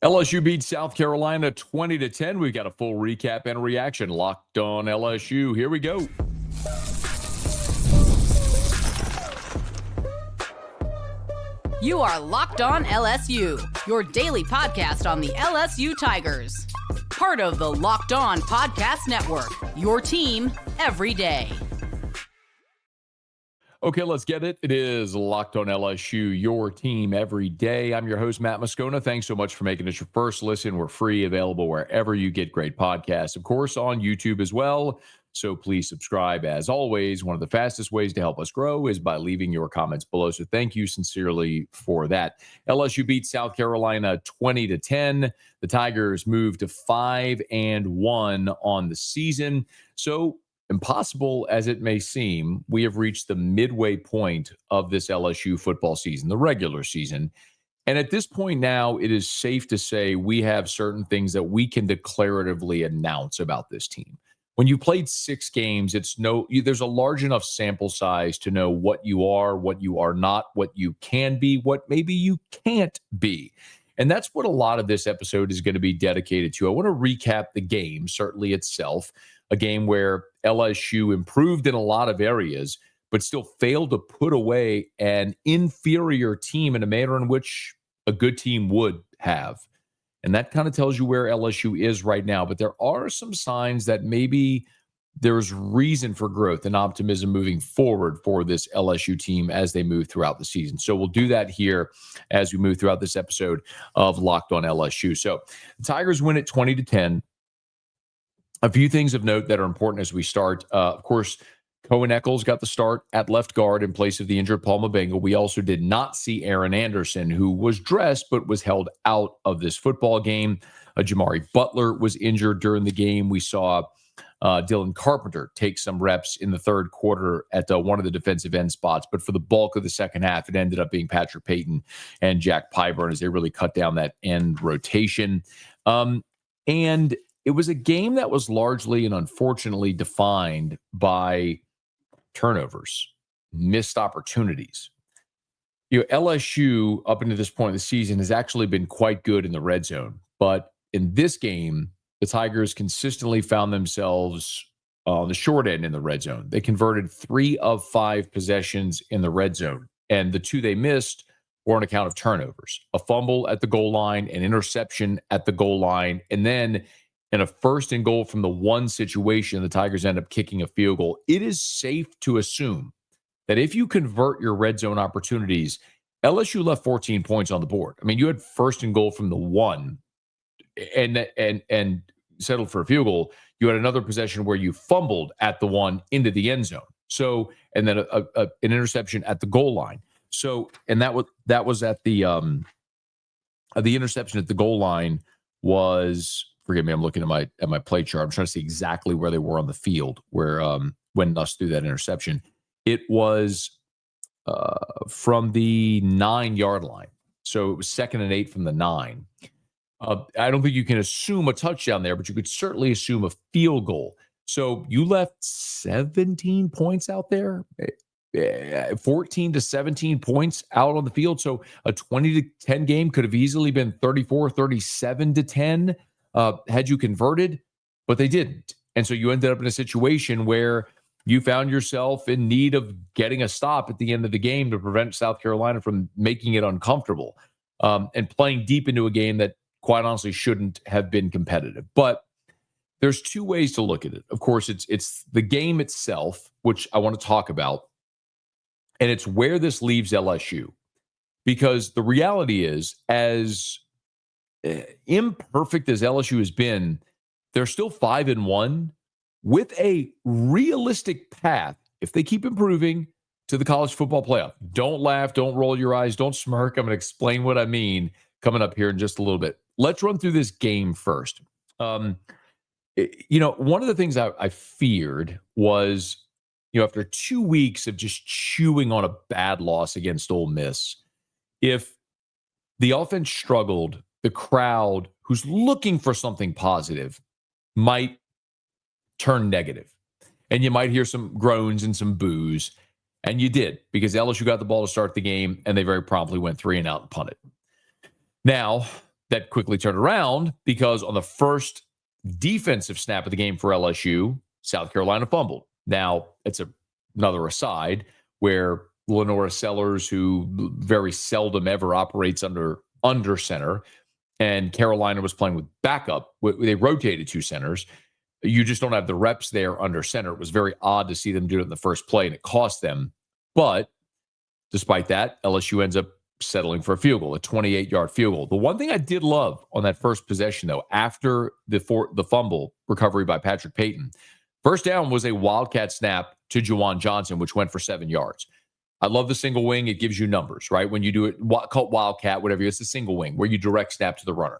LSU beats South Carolina 20-10. We've got a full recap and reaction. Locked on LSU. Here we go. You are Locked On LSU, your daily podcast on the LSU Tigers. Part of the Locked On Podcast Network, your team every day. Okay, let's get it. It is Locked On LSU, your team every day. I'm your host, Matt Moscona. Thanks so much for making this your first listen. We're free, available wherever you get great podcasts. Of course, on YouTube as well. So please subscribe. As always, one of the fastest ways to help us grow is by leaving your comments below. So thank you sincerely for that. LSU beats South Carolina 20-10. The Tigers move to 5-1 on the season. So impossible as it may seem, we have reached the midway point of this LSU football season, the regular season. And at this point now, it is safe to say we have certain things that we can declaratively announce about this team. When you played 6 games, there's a large enough sample size to know what you are not, what you can be, what maybe you can't be. And that's what a lot of this episode is going to be dedicated to. I want to recap the game, certainly itself, a game where LSU improved in a lot of areas, but still failed to put away an inferior team in a manner in which a good team would have. And that kind of tells you where LSU is right now. But there are some signs that maybe there's reason for growth and optimism moving forward for this LSU team as they move throughout the season. So we'll do that here as we move throughout this episode of Locked On LSU. So the Tigers win at 20-10. A few things of note that are important as we start. Of course, Cohen Eccles got the start at left guard in place of the injured Paul Mabenga. We also did not see Aaron Anderson, who was dressed but was held out of this football game. Jamari Butler was injured during the game. We saw Dylan Carpenter take some reps in the third quarter at one of the defensive end spots. But for the bulk of the second half, it ended up being Patrick Payton and Jack Pyburn as they really cut down that end rotation. And it was a game that was largely and unfortunately defined by turnovers, missed opportunities. LSU, up until this point of the season, has actually been quite good in the red zone. But in this game, the Tigers consistently found themselves on the short end in the red zone. They converted 3 of 5 possessions in the red zone. And the 2 they missed were on account of turnovers. A fumble at the goal line, an interception at the goal line, and then in a first and goal from the 1 situation, the Tigers end up kicking a field goal. It is safe to assume that if you convert your red zone opportunities, LSU left 14 points on the board. I mean, you had first and goal from the 1 and settled for a field goal. You had another possession where you fumbled at the 1 into the end zone. So, and then an interception at the goal line. So, and that was at the interception at the goal line was. Forgive me, I'm looking at my play chart. I'm trying to see exactly where they were on the field where when Nuss threw that interception. It was from the 9-yard line. So it was 2nd and 8 from the 9. I don't think you can assume a touchdown there, but you could certainly assume a field goal. So you left 17 points out there, 14 to 17 points out on the field. So a 20-10 game could have easily been 34, 37-10. Had you converted, but they didn't. And so you ended up in a situation where you found yourself in need of getting a stop at the end of the game to prevent South Carolina from making it uncomfortable and playing deep into a game that quite honestly shouldn't have been competitive. But there's 2 ways to look at it. Of course, it's the game itself, which I want to talk about, and it's where this leaves LSU. Because the reality is, as imperfect as LSU has been, they're still 5-1 with a realistic path, if they keep improving, to the college football playoff. Don't laugh, don't roll your eyes, don't smirk. I'm going to explain what I mean coming up here in just a little bit. Let's run through this game first. One of the things I feared was, after 2 weeks of just chewing on a bad loss against Ole Miss, if the offense struggled, the crowd, who's looking for something positive, might turn negative. And you might hear some groans and some boos. And you did, because LSU got the ball to start the game, and they very promptly went 3-and-out and punted. Now, that quickly turned around because on the first defensive snap of the game for LSU, South Carolina fumbled. Now, it's another aside where Lenora Sellers, who very seldom ever operates under center, and Carolina was playing with backup. They rotated 2 centers. You just don't have the reps there under center. It was very odd to see them do it in the first play, and it cost them. But despite that, LSU ends up settling for a field goal, a 28-yard field goal. The one thing I did love on that first possession, though, after the fumble recovery by Patrick Payton, first down was a wildcat snap to Juwan Johnson, which went for 7 yards. I love the single wing. It gives you numbers, right? When you do it, called wildcat, whatever, it's a single wing where you direct snap to the runner.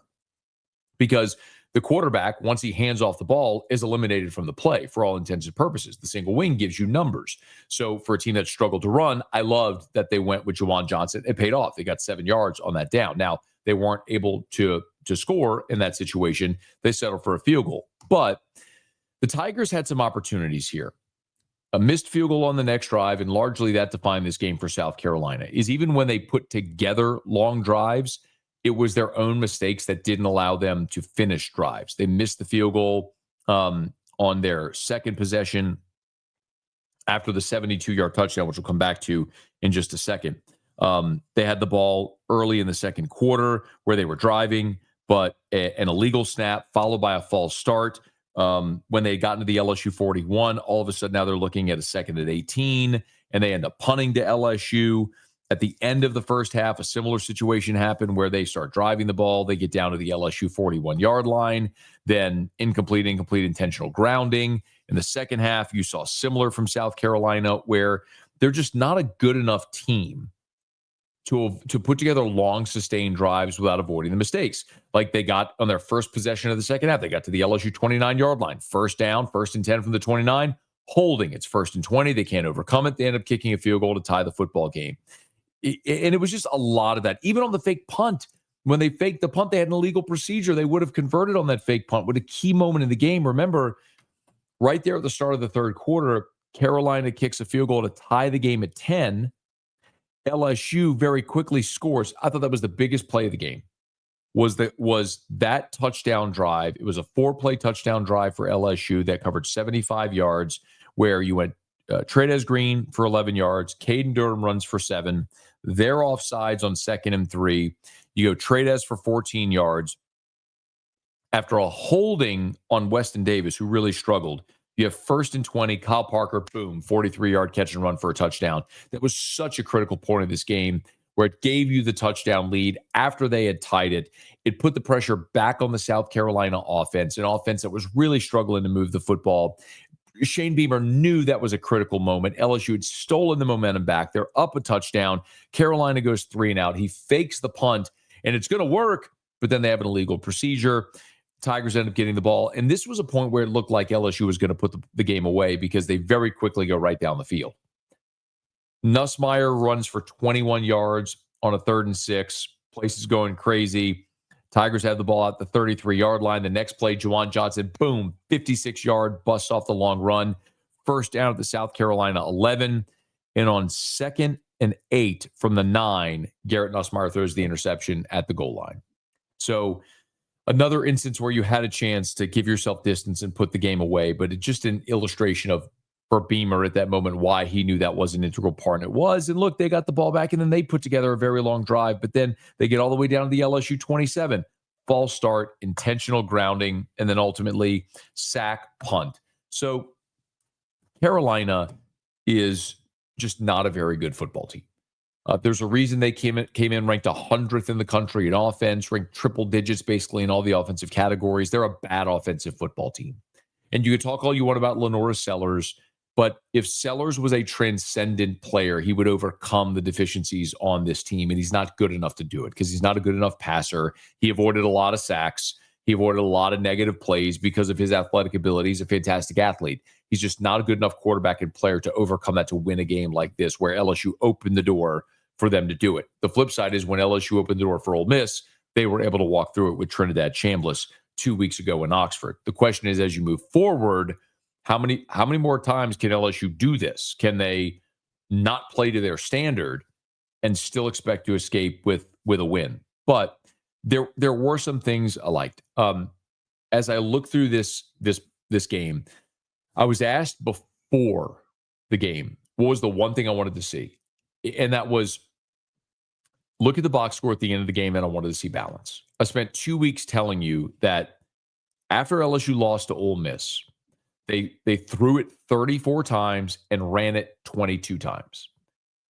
Because the quarterback, once he hands off the ball, is eliminated from the play for all intents and purposes. The single wing gives you numbers. So for a team that struggled to run, I loved that they went with Juwan Johnson. It paid off. They got 7 yards on that down. Now, they weren't able to score in that situation. They settled for a field goal. But the Tigers had some opportunities here. A missed field goal on the next drive, and largely that defined this game for South Carolina, is even when they put together long drives, it was their own mistakes that didn't allow them to finish drives. They missed the field goal on their second possession after the 72-yard touchdown, which we'll come back to in just a second. They had the ball early in the second quarter where they were driving, but an illegal snap followed by a false start. When they got into the LSU 41, all of a sudden now they're looking at a 2nd and 18, and they end up punting to LSU. At the end of the first half, a similar situation happened where they start driving the ball. They get down to the LSU 41-yard line, then incomplete, intentional grounding. In the second half, you saw similar from South Carolina, where they're just not a good enough team to put together long, sustained drives without avoiding the mistakes. Like they got on their first possession of the second half, they got to the LSU 29-yard line. First down, 1st and 10 from the 29, holding. It's 1st and 20. They can't overcome it. They end up kicking a field goal to tie the football game. And it was just a lot of that. Even on the fake punt, when they faked the punt, they had an illegal procedure. They would have converted on that fake punt with a key moment in the game. Remember, right there at the start of the third quarter, Carolina kicks a field goal to tie the game at 10. LSU very quickly scores. I thought that was the biggest play of the game. Was that touchdown drive. It was a 4-play touchdown drive for LSU that covered 75 yards, where you went Trey'Dez Green for 11 yards. Caden Durham runs for 7. They're offsides on 2nd and 3. You go Trey'Dez for 14 yards. After a holding on Weston Davis, who really struggled, you have 1st and 20, Kyle Parker, boom, 43-yard catch and run for a touchdown. That was such a critical point of this game where it gave you the touchdown lead after they had tied it. It put the pressure back on the South Carolina offense, an offense that was really struggling to move the football. Shane Beamer knew that was a critical moment. LSU had stolen the momentum back. They're up a touchdown. Carolina goes 3 and out. He fakes the punt, and it's going to work, but then they have an illegal procedure. Tigers end up getting the ball. And this was a point where it looked like LSU was going to put the game away because they very quickly go right down the field. Nussmeier runs for 21 yards on a 3rd and 6. Place is going crazy. Tigers have the ball at the 33-yard line. The next play, Juwan Johnson, boom, 56-yard, busts off the long run. First down at the South Carolina 11. And on 2nd and 8 from the 9, Garrett Nussmeier throws the interception at the goal line. So another instance where you had a chance to give yourself distance and put the game away, but it's just an illustration of, for Beamer at that moment, why he knew that was an integral part. And it was. And look, they got the ball back, and then they put together a very long drive, but then they get all the way down to the LSU 27. False start, intentional grounding, and then ultimately sack, punt. So Carolina is just not a very good football team. There's a reason they came in ranked 100th in the country in offense, ranked triple digits basically in all the offensive categories. They're a bad offensive football team. And you could talk all you want about Lenora Sellers, but if Sellers was a transcendent player, he would overcome the deficiencies on this team, and he's not good enough to do it because he's not a good enough passer. He avoided a lot of sacks. He avoided a lot of negative plays because of his athletic ability. He's a fantastic athlete. He's just not a good enough quarterback and player to overcome that, to win a game like this where LSU opened the door for them to do it. The flip side is when LSU opened the door for Ole Miss, they were able to walk through it with Trinidad Chambliss 2 weeks ago in Oxford. The question is, as you move forward, how many more times can LSU do this? Can they not play to their standard and still expect to escape with a win? But there were some things I liked. As I look through this game, I was asked before the game, what was the one thing I wanted to see? And that was look at the box score at the end of the game, and I wanted to see balance. I spent 2 weeks telling you that after LSU lost to Ole Miss, they threw it 34 times and ran it 22 times.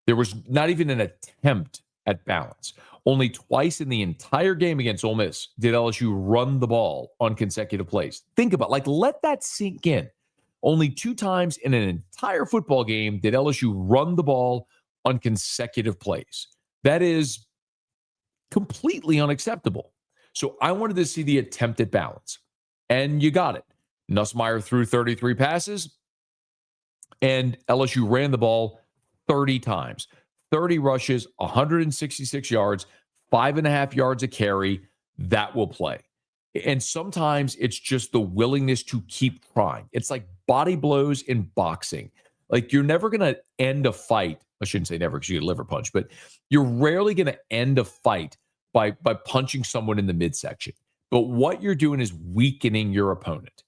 There was not even an attempt at balance. Only twice in the entire game against Ole Miss did LSU run the ball on consecutive plays. Think about let that sink in. Only 2 times in an entire football game did LSU run the ball on consecutive plays. That is completely unacceptable. So I wanted to see the attempt at balance. And you got it. Nussmeier threw 33 passes, and LSU ran the ball 30 times. 30 rushes, 166 yards, 5.5 yards a carry. That will play. And sometimes it's just the willingness to keep trying. It's like body blows in boxing. Like you're never going to end a fight. I shouldn't say never because you get a liver punch, but you're rarely going to end a fight by punching someone in the midsection. But what you're doing is weakening your opponent.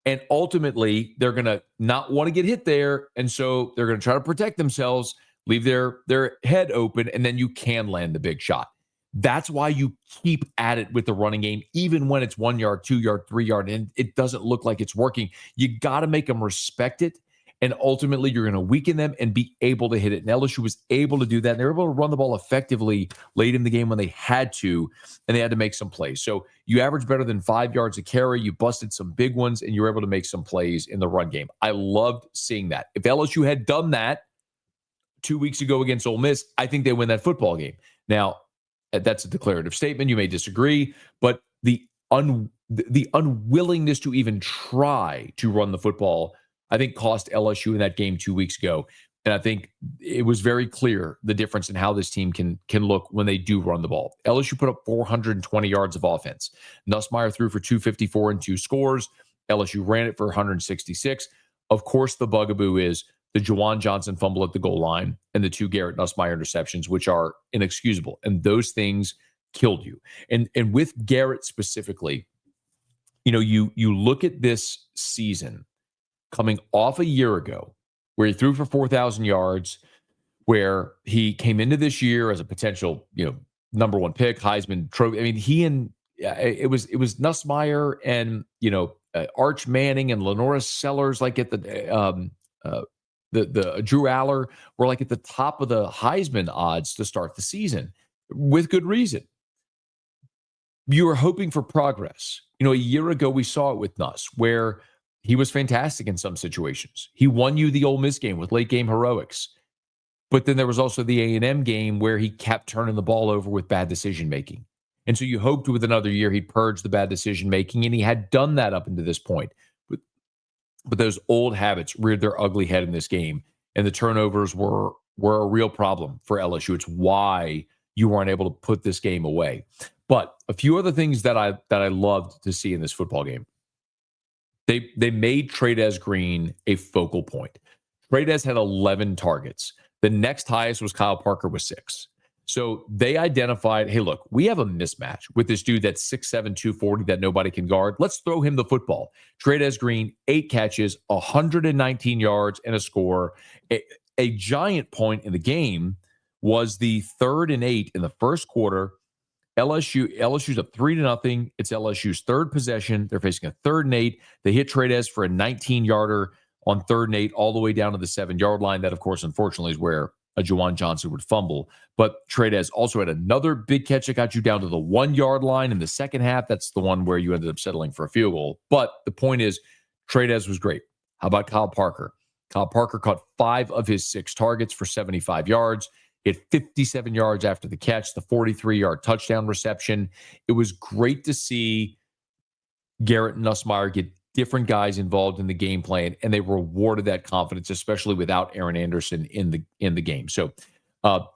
And ultimately, they're going to not want to get hit there. And so they're going to try to protect themselves, leave their head open, and then you can land the big shot. That's why you keep at it with the running game, even when it's 1 yard, 2 yard, 3 yard, and it doesn't look like it's working. You got to make them respect it. And ultimately, you're going to weaken them and be able to hit it. And LSU was able to do that. And they were able to run the ball effectively late in the game when they had to, and they had to make some plays. So you averaged better than 5 yards a carry. You busted some big ones, and you were able to make some plays in the run game. I loved seeing that. If LSU had done that 2 weeks ago against Ole Miss, I think they win that football game. Now, that's a declarative statement. You may disagree, but the unwillingness to even try to run the football, I think, cost LSU in that game 2 weeks ago. And I think it was very clear the difference in how this team can look when they do run the ball. LSU put up 420 yards of offense. Nussmeier threw for 254 and 2 scores. LSU ran it for 166. Of course, the bugaboo is the Juwan Johnson fumble at the goal line and the 2 Garrett Nussmeier interceptions, which are inexcusable. And those things killed you. And with Garrett specifically, you look at this season coming off a year ago where he threw for 4,000 yards, where he came into this year as a potential, number 1 pick, Heisman Trophy. I mean, it was Nussmeier and, Arch Manning and Lenora Sellers, like at the Drew Aller were like at the top of the Heisman odds to start the season with good reason. You were hoping for progress. A year ago, we saw it with Nuss, where he was fantastic in some situations. He won you the Ole Miss game with late game heroics. But then there was also the A&M game where he kept turning the ball over with bad decision making. And so you hoped with another year he'd purge the bad decision making, and he had done that up until this point. But those old habits reared their ugly head in this game, and the turnovers were a real problem for LSU. It's why you weren't able to put this game away. But a few other things that I loved to see in this football game. They made Trey'Dez Green a focal point. Trey'Dez had 11 targets. The next highest was Kyle Parker with 6. So they identified, hey, look, we have a mismatch with this dude that's 6'7", 240 that nobody can guard. Let's throw him the football. Trey'Dez Green, 8 catches, 119 yards, and a score. A giant point in the game was the 3rd and 8 in the first quarter. LSU's up 3-0. It's LSU's third possession. They're facing a 3rd and 8. They hit Trey'Dez for a 19-yarder on 3rd and 8 all the way down to the 7-yard line. That, of course, unfortunately, is where a Juwan Johnson would fumble. But Trey'Dez also had another big catch that got you down to the 1-yard line in the second half. That's the one where you ended up settling for a field goal. But the point is, Trey'Dez was great. How about Kyle Parker? Kyle Parker caught 5 of his 6 targets for 75 yards. He had 57 yards after the catch, the 43-yard touchdown reception. It was great to see Garrett Nussmeier get different guys involved in the game plan, and they rewarded that confidence, especially without Aaron Anderson in the game. So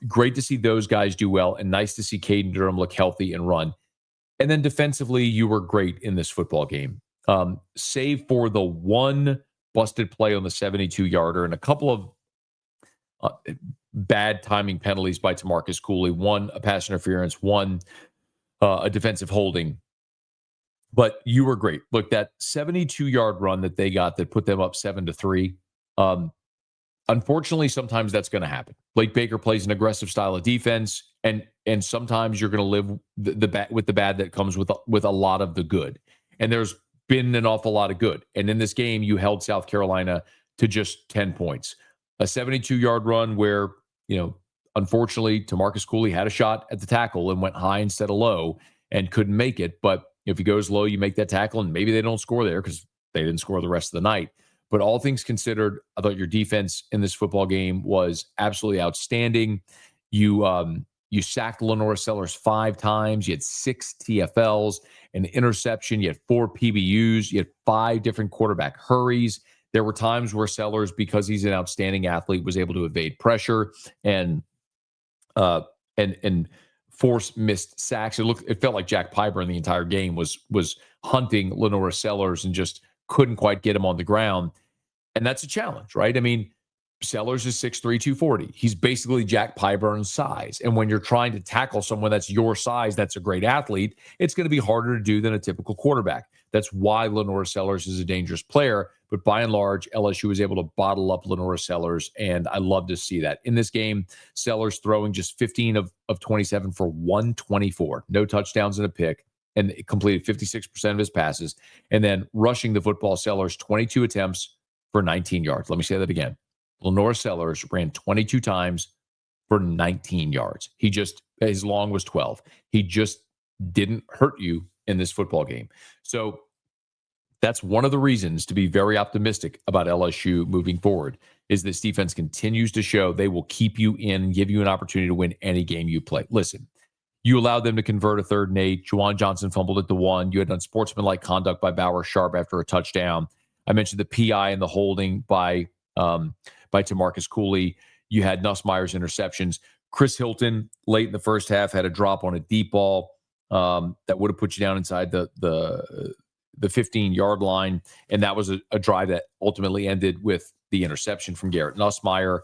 great to see those guys do well, and nice to see Caden Durham look healthy and run. And then defensively, you were great in this football game, save for the one busted play on the 72-yarder and a couple of bad timing penalties by Tamarcus Cooley. One, a pass interference. One, a defensive holding. But you were great. Look, that 72-yard run that they got that put them up 7-3. Unfortunately, sometimes that's going to happen. Blake Baker plays an aggressive style of defense, and sometimes you're going to live with the bad that comes with a lot of the good. And there's been an awful lot of good. And in this game, you held South Carolina to just 10 points. A 72-yard run where, unfortunately, TaMarcus Cooley had a shot at the tackle and went high instead of low and couldn't make it. But if he goes low, you make that tackle, and maybe they don't score there because they didn't score the rest of the night. But all things considered, I thought your defense in this football game was absolutely outstanding. You sacked Lenore Sellers 5 times. You had 6 TFLs, an interception. You had 4 PBUs. You had 5 different quarterback hurries. There were times where Sellers, because he's an outstanding athlete, was able to evade pressure and force missed sacks. It felt like Jack Piper in the entire game was hunting Lenore Sellers and just couldn't quite get him on the ground. And that's a challenge, right? I mean, Sellers is 6'3", 240. He's basically Jack Pyburn's size. And when you're trying to tackle someone that's your size, that's a great athlete, it's going to be harder to do than a typical quarterback. That's why Lenore Sellers is a dangerous player. But by and large, LSU was able to bottle up Lenore Sellers, and I love to see that. In this game, Sellers throwing just 15 of 27 for 124. No touchdowns and a pick, and completed 56% of his passes. And then rushing the football, Sellers, 22 attempts for 19 yards. Let me say that again. Lenore Sellers ran 22 times for 19 yards. His long was 12. He just didn't hurt you in this football game. So that's one of the reasons to be very optimistic about LSU moving forward, is this defense continues to show they will keep you in and give you an opportunity to win any game you play. Listen, you allowed them to convert a 3rd and 8. Juwan Johnson fumbled at the 1. You had unsportsmanlike conduct by Bauer Sharp after a touchdown. I mentioned the PI and the holding by TaMarcus Cooley. You had Nussmeier's interceptions. Chris Hilton, late in the first half, had a drop on a deep ball that would have put you down inside the 15-yard line, and that was a drive that ultimately ended with the interception from Garrett Nussmeier.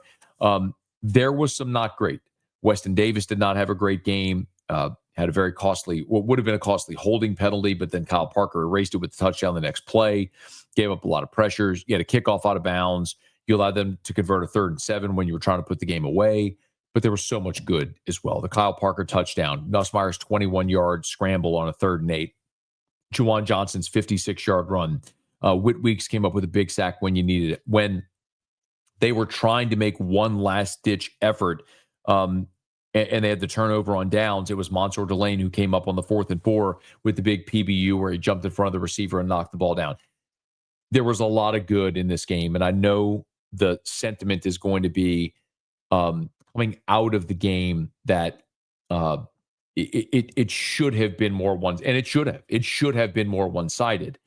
There was some not great. Weston Davis did not have a great game. Had a very costly, what would have been a costly holding penalty, but then Kyle Parker erased it with the touchdown the next play. Gave up a lot of pressures. You had a kickoff out of bounds. You allowed them to convert a 3rd and 7 when you were trying to put the game away. But there was so much good as well. The Kyle Parker touchdown, Nussmeier's 21-yard scramble on a 3rd and 8, Juwan Johnson's 56-yard run. Whit Weeks came up with a big sack when you needed it. When they were trying to make one last-ditch effort, and they had the turnover on downs, it was Mansour Delane who came up on the 4th and 4 with the big PBU where he jumped in front of the receiver and knocked the ball down. There was a lot of good in this game, and I know the sentiment is going to be coming out of the game that it should have been more it should have been more one-sided.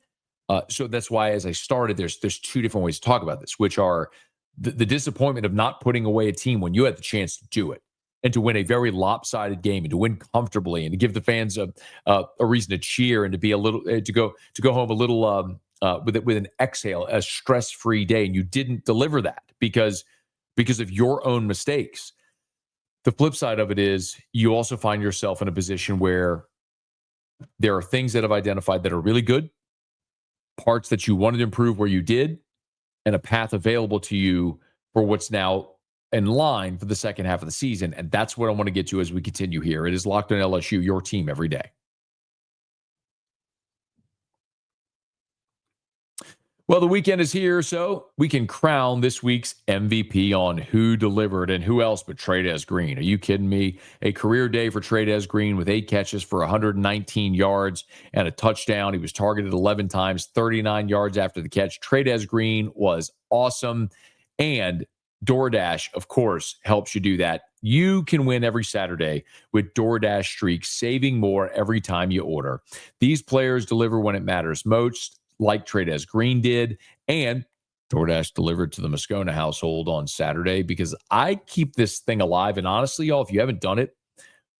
So that's why, as I started, there's 2 different ways to talk about this, which are the disappointment of not putting away a team when you had the chance to do it, and to win a very lopsided game, and to win comfortably, and to give the fans a reason to cheer, and to be a little to go home a little with an exhale, a stress-free day. And you didn't deliver that because of your own mistakes. The flip side of it is you also find yourself in a position where there are things that I've identified that are really good, parts that you wanted to improve where you did, and a path available to you for what's now in line for the second half of the season. And that's what I want to get to as we continue here. It is Locked On LSU, your team every day. Well, the weekend is here, so we can crown this week's MVP on who delivered, and who else but Trey'Dez Green. Are you kidding me? A career day for Trey'Dez Green with 8 catches for 119 yards and a touchdown. He was targeted 11 times, 39 yards after the catch. Trey'Dez Green was awesome, and DoorDash, of course, helps you do that. You can win every Saturday with DoorDash Streaks, saving more every time you order. These players deliver when it matters most, like Trey'Dez Green did, and DoorDash delivered to the Moscona household on Saturday, because I keep this thing alive. And honestly, y'all, if you haven't done it,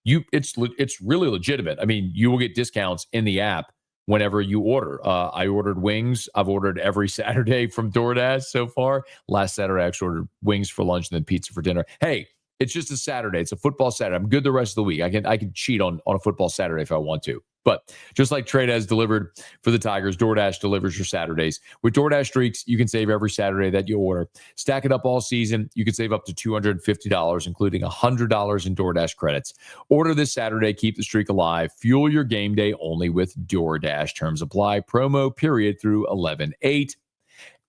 it's really legitimate. I mean, you will get discounts in the app whenever you order. I ordered wings. I've ordered every Saturday from DoorDash so far. Last Saturday, I actually ordered wings for lunch and then pizza for dinner. Hey, It's just a Saturday. It's a football Saturday. I'm good the rest of the week. I can cheat on a football Saturday if I want to. But just like Trade has delivered for the Tigers, DoorDash delivers your Saturdays. With DoorDash Streaks, you can save every Saturday that you order. Stack it up all season. You can save up to $250, including $100 in DoorDash credits. Order this Saturday. Keep the streak alive. Fuel your game day only with DoorDash. Terms apply. Promo period through 11/8.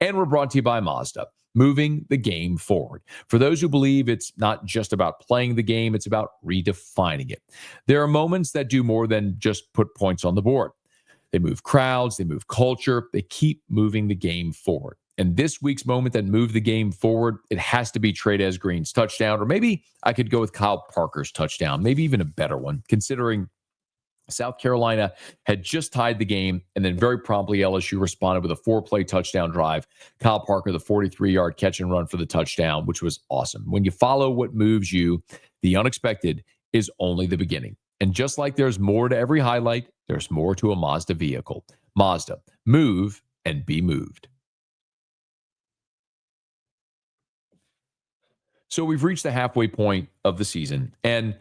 And we're brought to you by Mazda, moving the game forward. For those who believe it's not just about playing the game, it's about redefining it. There are moments that do more than just put points on the board. They move crowds, they move culture, they keep moving the game forward. And this week's moment that moved the game forward, it has to be Trey Green's touchdown, or maybe I could go with Kyle Parker's touchdown, maybe even a better one, considering South Carolina had just tied the game, and then very promptly LSU responded with a 4-play touchdown drive. Kyle Parker, the 43-yard catch and run for the touchdown, which was awesome. When you follow what moves you, the unexpected is only the beginning. And just like there's more to every highlight, there's more to a Mazda vehicle. Mazda, move and be moved. So we've reached the halfway point of the season, and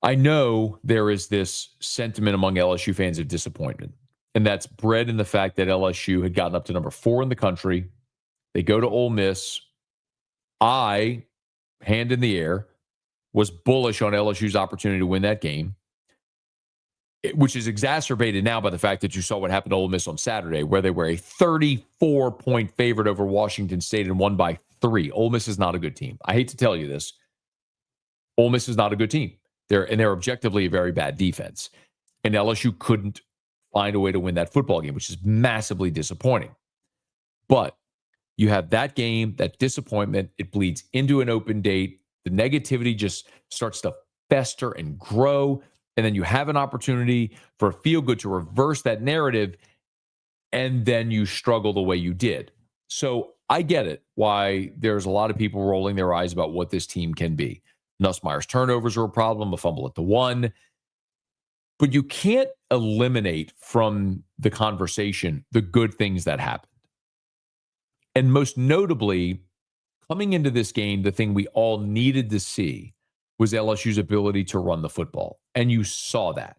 I know there is this sentiment among LSU fans of disappointment, and that's bred in the fact that LSU had gotten up to number 4 in the country. They go to Ole Miss. I, hand in the air, was bullish on LSU's opportunity to win that game, which is exacerbated now by the fact that you saw what happened to Ole Miss on Saturday, where they were a 34-point favorite over Washington State and won by 3. Ole Miss is not a good team. I hate to tell you this. Ole Miss is not a good team. They're objectively a very bad defense. And LSU couldn't find a way to win that football game, which is massively disappointing. But you have that game, that disappointment, it bleeds into an open date. The negativity just starts to fester and grow. And then you have an opportunity for a feel-good to reverse that narrative, and then you struggle the way you did. So I get it, why there's a lot of people rolling their eyes about what this team can be. Nussmeier's turnovers are a problem, a fumble at the 1. But you can't eliminate from the conversation the good things that happened. And most notably, coming into this game, the thing we all needed to see was LSU's ability to run the football. And you saw that.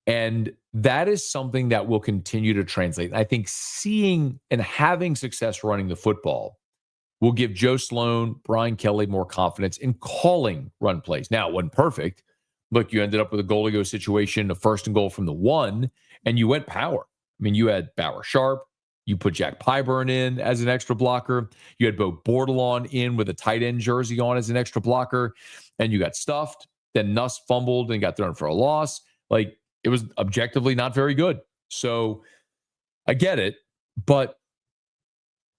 And that is something that will continue to translate. And I think seeing and having success running the football will give Joe Sloan, Brian Kelly more confidence in calling run plays. Now, it wasn't perfect. Look, you ended up with a goal-to-go situation, a 1st and goal from the 1, and you went power. I mean, you had Bauer Sharp. You put Jack Pyburn in as an extra blocker. You had Bo Bordelon in with a tight end jersey on as an extra blocker, and you got stuffed. Then Nuss fumbled and got thrown for a loss. Like, it was objectively not very good. So I get it, but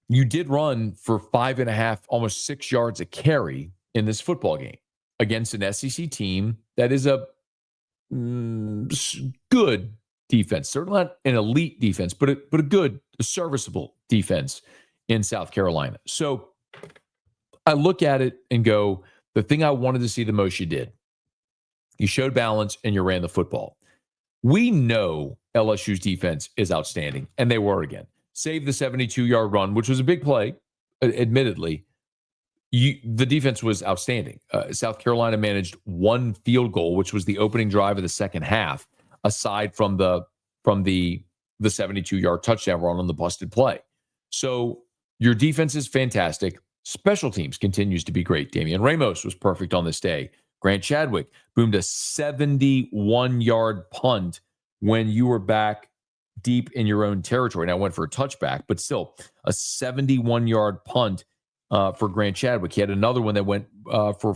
you did run for 5.5, almost 6 yards a carry in this football game against an SEC team that is a good defense. Certainly not an elite defense, but a good, serviceable defense in South Carolina. So I look at it and go, the thing I wanted to see the most you did. You showed balance and you ran the football. We know LSU's defense is outstanding, and they were again. Save the 72-yard run, which was a big play, admittedly. The defense was outstanding. South Carolina managed 1 field goal, which was the opening drive of the second half, aside from the 72-yard touchdown run on the busted play. So your defense is fantastic. Special teams continues to be great. Damian Ramos was perfect on this day. Grant Chadwick boomed a 71-yard punt when you were back deep in your own territory. Now, went for a touchback, but still a 71-yard punt for Grant Chadwick. He had another one that went for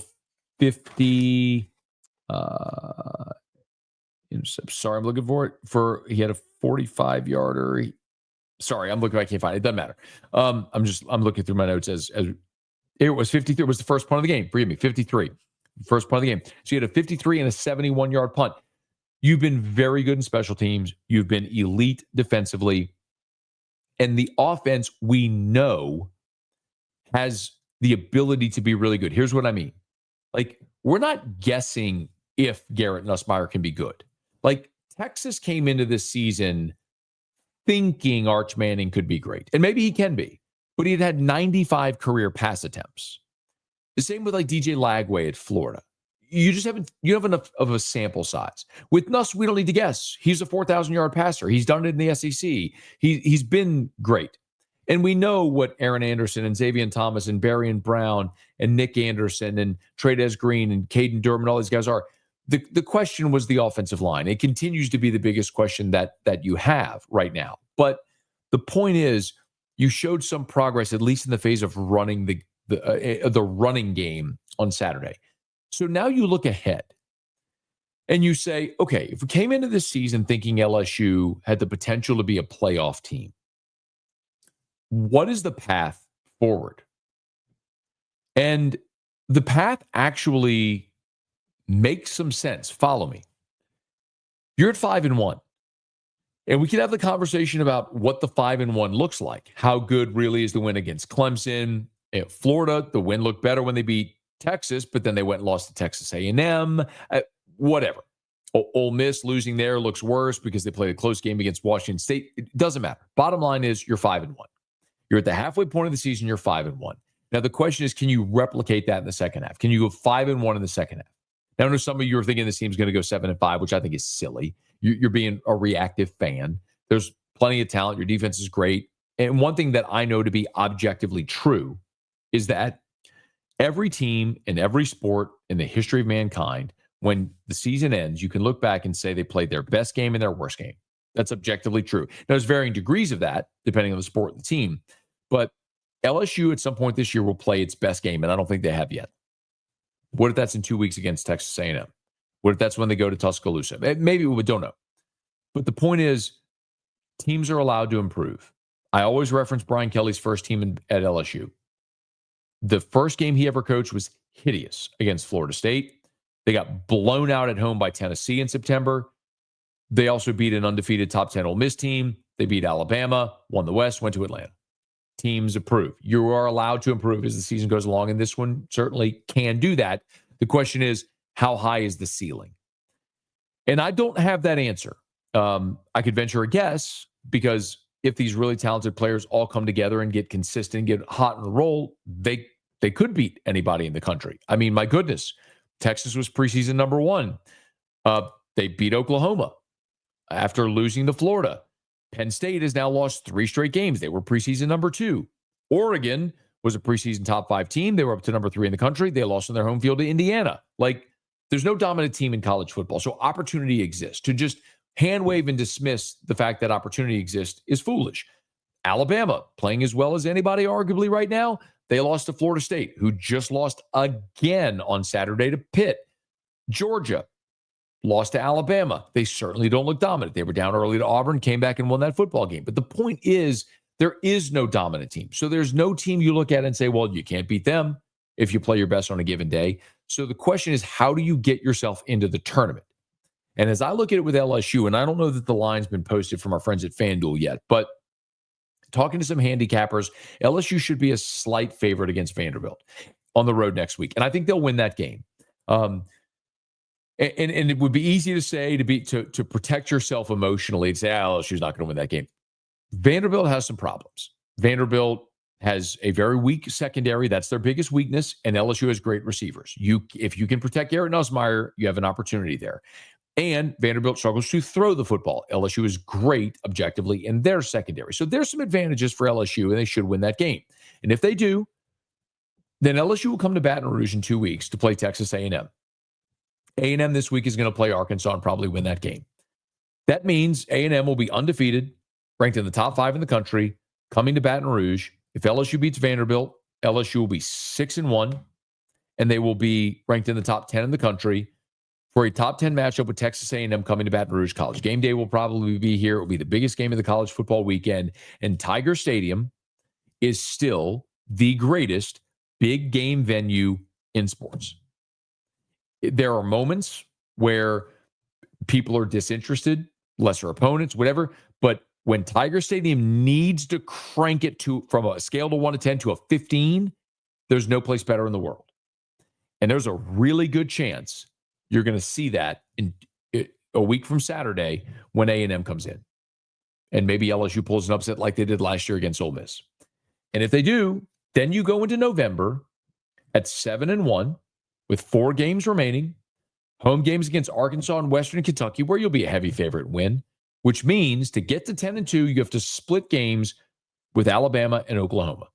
50. Sorry, I'm looking for it. He had a 45-yarder. Sorry, I'm looking. I can't find it. It doesn't matter. I'm looking through my notes as it was 53. It was the first punt of the game. Forgive me, 53. First punt of the game. So you had a 53 and a 71-yard punt. You've been very good in special teams. You've been elite defensively. And the offense, we know, has the ability to be really good. Here's what I mean. Like, we're not guessing if Garrett Nussmeier can be good. Like, Texas came into this season thinking Arch Manning could be great. And maybe he can be. But he had 95 career pass attempts. The same with like DJ Lagway at Florida. You have enough of a sample size. With Nuss, we don't need to guess. He's a 4,000-yard passer. He's done it in the SEC. He's been great. And we know what Aaron Anderson and Xavier Thomas and Barry and Brown and Nick Anderson and Trey'Dez Green and Caden Durham and all these guys are. The question was the offensive line. It continues to be the biggest question that you have right now. But the point is, you showed some progress, at least in the phase of running the running game on Saturday. So now you look ahead and you say, okay, if we came into this season thinking LSU had the potential to be a playoff team, what is the path forward? And the path actually makes some sense. Follow me. You're at 5-1. And we can have the conversation about what the 5-1 looks like. How good really is the win against Clemson? At Florida, the win looked better when they beat Texas, but then they went and lost to Texas A&M. Whatever. Ole Miss losing there looks worse because they played a close game against Washington State. It doesn't matter. Bottom line is you're 5-1. You're at the halfway point of the season. You're 5-1. Now, the question is, can you replicate that in the second half? Can you go 5-1 in the second half? Now, I know some of you are thinking this team's going to go 7-5, which I think is silly. You're being a reactive fan. There's plenty of talent. Your defense is great. And one thing that I know to be objectively true is that every team in every sport in the history of mankind, when the season ends, you can look back and say they played their best game and their worst game. That's objectively true. Now, there's varying degrees of that, depending on the sport and the team. But LSU at some point this year will play its best game, and I don't think they have yet. What if that's in 2 weeks against Texas A&M? What if that's when they go to Tuscaloosa? Maybe we don't know. But the point is, teams are allowed to improve. I always reference Brian Kelly's first team at LSU. The first game he ever coached was hideous against Florida State. They got blown out at home by Tennessee in September. They also beat an undefeated top 10 Ole Miss team. They beat Alabama, won the West, went to Atlanta. Teams improve. You are allowed to improve as the season goes along, and this one certainly can do that. The question is, how high is the ceiling? And I don't have that answer. I could venture a guess, because if these really talented players all come together and get consistent, get hot and roll, they could beat anybody in the country. I mean, my goodness, Texas was preseason number 1. They beat Oklahoma after losing to Florida. Penn State has now lost 3 straight games. They were preseason number 2. Oregon was a preseason top 5 team. They were up to number 3 in the country. They lost on their home field to Indiana. Like, there's no dominant team in college football. So opportunity exists. To just hand wave and dismiss the fact that opportunity exists is foolish. Alabama, playing as well as anybody arguably right now, they lost to Florida State, who just lost again on Saturday to Pitt. Georgia lost to Alabama. They certainly don't look dominant. They were down early to Auburn, came back and won that football game. But the point is, there is no dominant team. So there's no team you look at and say, well, you can't beat them if you play your best on a given day. So the question is, how do you get yourself into the tournament? And as I look at it with LSU, and I don't know that the line's been posted from our friends at FanDuel yet, but talking to some handicappers, LSU should be a slight favorite against Vanderbilt on the road next week. And I think they'll win that game. And it would be easy to say to protect yourself emotionally and say, LSU's not going to win that game. Vanderbilt has some problems. Vanderbilt has a very weak secondary. That's their biggest weakness. And LSU has great receivers. If you can protect Garrett Nussmeier, you have an opportunity there. And Vanderbilt struggles to throw the football. LSU is great objectively in their secondary. So there's some advantages for LSU, and they should win that game. And if they do, then LSU will come to Baton Rouge in 2 weeks to play Texas A&M. A&M this week is going to play Arkansas and probably win that game. That means A&M will be undefeated, ranked in the top 5 in the country, coming to Baton Rouge. If LSU beats Vanderbilt, LSU will be 6-1, and they will be ranked in the top 10 in the country for a top 10 matchup with Texas A&M coming to Baton Rouge College. Game day will probably be here. It will be the biggest game of the college football weekend, and Tiger Stadium is still the greatest big game venue in sports. There are moments where people are disinterested, lesser opponents, whatever, but when Tiger Stadium needs to crank it from a scale to 1 to 10 to a 15, there's no place better in the world. And there's a really good chance you're going to see that in a week from Saturday when A&M comes in. And maybe LSU pulls an upset like they did last year against Ole Miss. And if they do, then you go into November at 7-1 with 4 games remaining. Home games against Arkansas and Western Kentucky, where you'll be a heavy favorite win, which means to get to 10-2, you have to split games with Alabama and Oklahoma.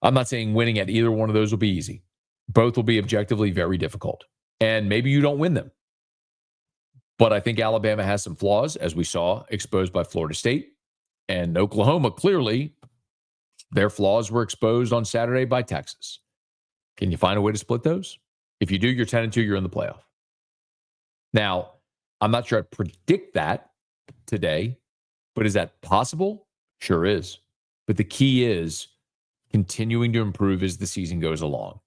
I'm not saying winning at either one of those will be easy. Both will be objectively very difficult. And maybe you don't win them. But I think Alabama has some flaws, as we saw exposed by Florida State. And Oklahoma, clearly, their flaws were exposed on Saturday by Texas. Can you find a way to split those? If you do, you're 10-2, you're in the playoff. Now, I'm not sure I'd predict that today, but is that possible? Sure is. But the key is continuing to improve as the season goes along.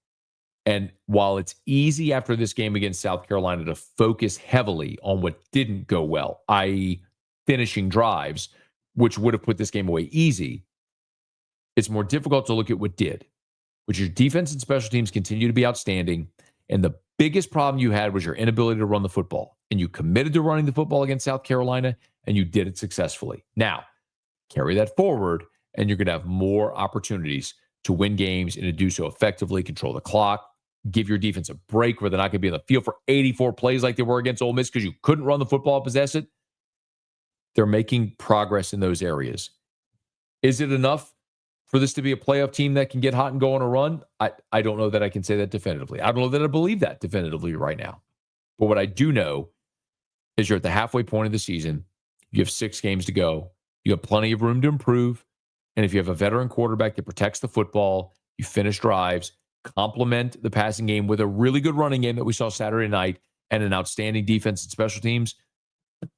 And while it's easy after this game against South Carolina to focus heavily on what didn't go well, i.e. finishing drives, which would have put this game away easy, it's more difficult to look at what did, which your defense and special teams continue to be outstanding. And the biggest problem you had was your inability to run the football. And you committed to running the football against South Carolina, and you did it successfully. Now, carry that forward, and you're going to have more opportunities to win games and to do so effectively, control the clock, give your defense a break where they're not going to be on the field for 84 plays like they were against Ole Miss because you couldn't run the football and possess it. They're making progress in those areas. Is it enough for this to be a playoff team that can get hot and go on a run? I don't know that I can say that definitively. I don't know that I believe that definitively right now. But what I do know is you're at the halfway point of the season. You have 6 games to go. You have plenty of room to improve. And if you have a veteran quarterback that protects the football, you finish drives, complement the passing game with a really good running game that we saw Saturday night and an outstanding defense and special teams,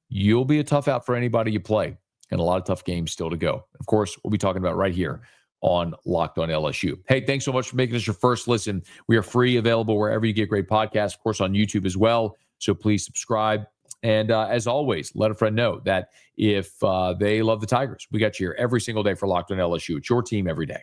you'll be a tough out for anybody you play. And a lot of tough games still to go. Of course, we'll be talking about right here on Locked On LSU. Hey, thanks so much for making us your first listen. We are free, available wherever you get great podcasts, of course, on YouTube as well. So please subscribe. And as always, let a friend know that if they love the Tigers, we got you here every single day for Locked On LSU. It's your team every day.